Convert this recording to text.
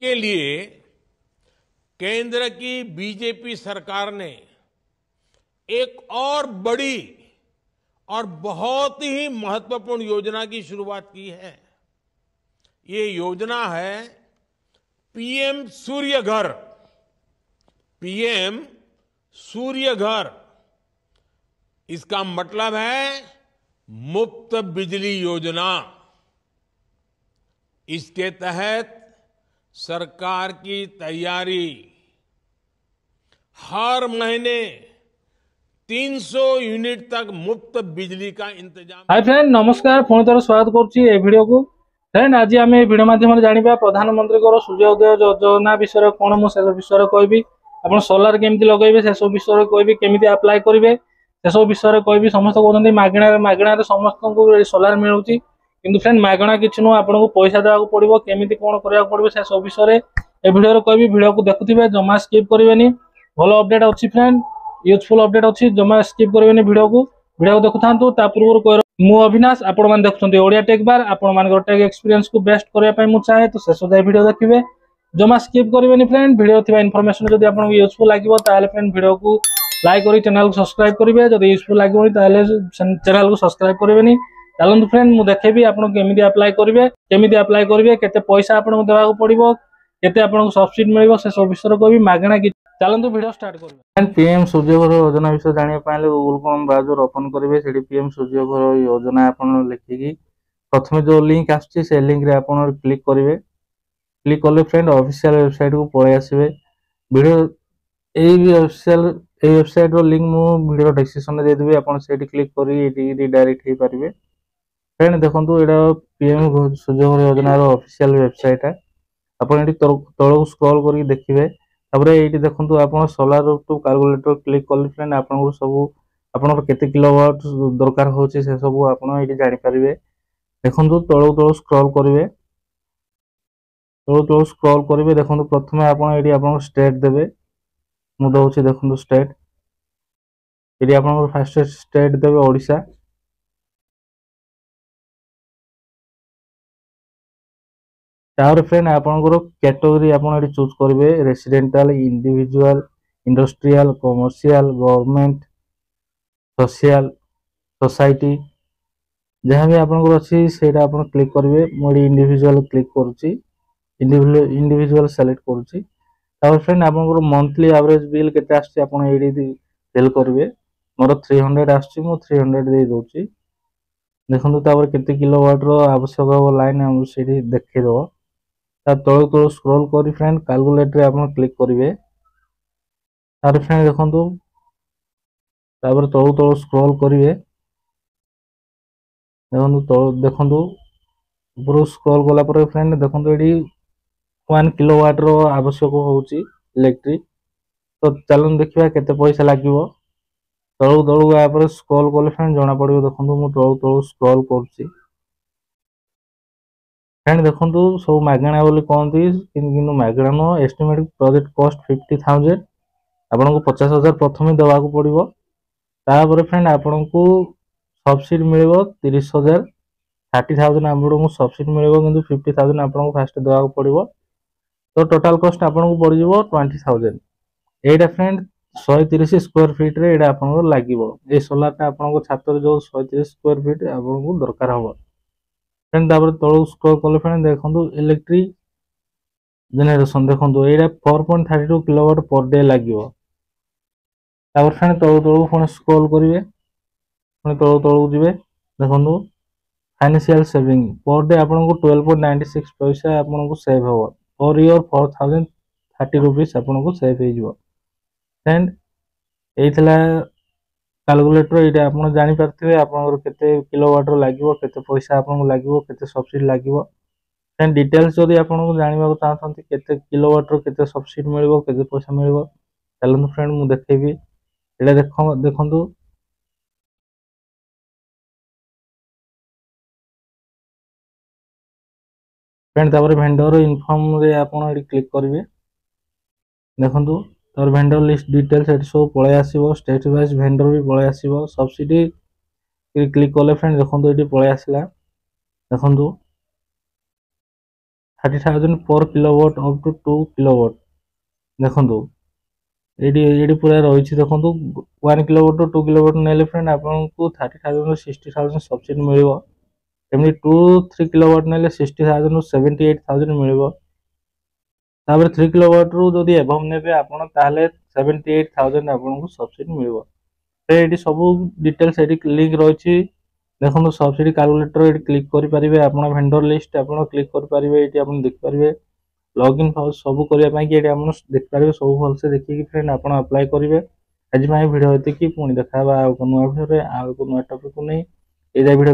के लिए केंद्र की बीजेपी सरकार ने एक और बड़ी और बहुत ही महत्वपूर्ण योजना की शुरुआत की है। ये योजना है पीएम सूर्य घर। पीएम सूर्य घर, इसका मतलब है मुफ्त बिजली योजना। इसके तहत सरकार की तैयारी हर महीने 300 यूनिट तक मुफ्त बिजली का इंतजाम। हाय फ्रेंड, नमस्कार। पुणी थोड़ा स्वागत करुच्ची ए वीडियो को। फ्रेंड, आज आम वीडियो माध्यम जाना प्रधानमंत्री सूर्योदय योजना विषय कौन मुझे विषय कहबी। आप सोलार केमी लगे से सब विषय कहबी, केमी अप्लाई करेंगे से सब विषय कहबी। समस्त कहते मागणार समस्त सोलार मिलूँ, किंतु फ्रेंड मागणा किसी नुह, आपको पैसा देवाक पड़ो। केमी कौन करा पड़ो से सब विषय ए वीडियो कहबी। वीडियो को देखुए, जमा स्किप करेंगे। भल अपडेट अच्छी फ्रेंड, यूजफुल अपडेट अच्छी, जमा स्किप करेंगे। वीडियो को देखु था पूर्व मु अविनाश, आपण मैंने देखुं ओडिया टेक बार। आपण टेक एक्सपीरियंस को बेस्ट करने चाहे तो शेष जाए वीडियो देखिए, जमा स्किप करेंगे। फ्रेंड वीडियो थी इनफॉरमेशन जब आपको यूजफुल लगे फ्रेंड वीडियो को लाइक कर चैनल को सब्सक्राइब करेंगे। जब यूजफुल लगे चैनल को सब्सक्राइब करेंगे। चलते फ्रेंड मुझे देखेबी आपको केमी अप्लाई करेंगे, केमी अप्लाई करेंगे, केते पैसा आपको देवाक पड़ो, केते आपको सब्सिडी मिल से सब विषय कहबी मागणा। चलते वीडियो स्टार्ट कर। पीएम सूर्यघर योजना विषय जानापी गूगल क्रोम ब्राउजर ओपन करेंगे। से पीएम सूर्यघर योजना आप लिखिकी प्रथम जो लिंक आसे लिंक रे आप क्लिक करेंगे। क्लिक कले फ्रेंड ऑफिशियल वेबसाइट को पलि आसवे। वीडियो वेबसाइट रो लिंक मु वीडियो डिस्क्रिप्शन में देदेवी, आप क्लिक कर डायरेक्ट हो पारे। फ्रेंड देखो यहाँ पीएम सूर्यघर योजना ऑफिशियल वेबसाइट है। आप तौक स्क्रॉल कर देखिए। ये देखो आप सोलार रूफटॉप कैलकुलेटर क्लिक कले फ्रेंड आपको सब आप केते किलोवाट दरकार हो से सब आप जानीपारे। देखो तौक स्क्रॉल करेंगे, तौक स्क्रॉल करेंगे। देखो प्रथम आप स्टेट देवे, मुझे दूसरी देखो स्टेट ये आप फास्ट स्टेट देवे ओडिशा। तापर फ्रेंड आपंकर कैटेगरी आप चूज करेंगे, residential, individual, industrial, commercial, government, social, society, जहाँ भी आपंकर अच्छी से क्लिक करेंगे। मुझे इंडिविजुअल क्लिक करुच्ची, इंडिविजुअल सेलेक्ट करुच्ची। फ्रेंड आपंकर मंथली एवरेज बिल केते आछी आप फिल करेंगे। मोर 300 आछी, मु 300 दे दूची। देखो केते किलोवाट रो आवश्यक लाइन से देखो। तौक स्क्रॉल कर फ्रेंड कैलकुलेटर आप क्लिक करेंगे। फ्रेंड देखो तौक स्क्रॉल करेंगे। देखो ऊपर स्क्रॉल कला फ्रेंड देखो ये 1 किलोवाट रो आवश्यक होची इलेक्ट्रिक। तो चलो देखिए केते पैसा लगे। तौक आप स्क्रॉल कले फ्रेंड जना पड़ो। देखो मुझे तौक स्क्रॉल करुच्ची। फ्रेंड देखो सब मागणा बोली कहती, कि मागणा नुह। एस्टिमेटेड प्रोजेक्ट कॉस्ट 50,000, आपको 50,000 प्रथम देवाक पड़ो। तापर फ्रेंड आपको सब्सिडी मिल 30,000, 30,000 आपको सब्सिडी मिल, कि 50,000 आपको फास्ट देवाक पड़ो। तो टोटाल कॉस्ट आपको पड़ 20,000। एटा फ्रेंड 130 स्क्वायर फिट रे आपको लगे। ये सोलार आपको छात जो 130 स्क्वायर फिट आपको दरकार हम। फ्रेंड तौक स्क्रॉल कले फ्रेंड देखो इलेक्ट्रिक जेनरेशन देखो ये 4.32 किलोवाट पर डे लगे। फ्रेंड तौक पुणी स्क्रॉल करेंगे, पुणी तौक जी। देखो फाइनेंशियल सेविंग पर डे आपको 12.96 पैसा आपको सेव हम। पर ईयर 4,030 रुपीज आपको सेव हो। फ्रेंड ये कैलकुलेटर ये आप जानीपारे आप किलोवाट लगे, केते पैसा आपको लगे, केते सब्सिडी लगे। फ्रेंड डिटेल्स जदि आपको जानवा चाहते केते किलोवाट केते सब्सिडी मिल, केते पैसा मिल, चलते फ्रेंड मुझे देखेबी। ये देखो फ्रेंड भेंडर इनफॉर्म रे आप क्लिक करेंगे। देखो भेंडर लिस्ट डिटेल्स ये सब पलि आसो। स्टेट वाइज भेंडर भी पलि आसो। सब्सिडी क्लिक कले फ्रेंड देखो ये पलि आसला। देखो 30,000 पर किलोवाट अप टू 2 किलोवाट देखो ये पूरा रही देखो 1 किलोवाट टू 2 किलोवाट नेले फ्रेंड आपको 30,000 60,000 सब्सिडी मिल एमती 2-3 किलोवाट नेले 60,000 टू 78,000 मिल 3 किलोवाट रू जदि एभव नेबे आपण ताहले 78,000 आपको सब्सिडी मिल ये सब डिटेल्स ये लिंक रही देखो सब्सिडी कैलकुलेटर ये क्लिक करेंगे आप भेंडर लिस्ट आप क्लिक करेंगे ये आप देखिपारे लॉगिन सब करने की देखिपारे सब भलसे देखिए फ्रेंड आप अप्लाई करेंगे आज भिडियो ये पुणी देखा नुआ भिडियो आउ नुआ टॉपिक को नहीं ये भिडियो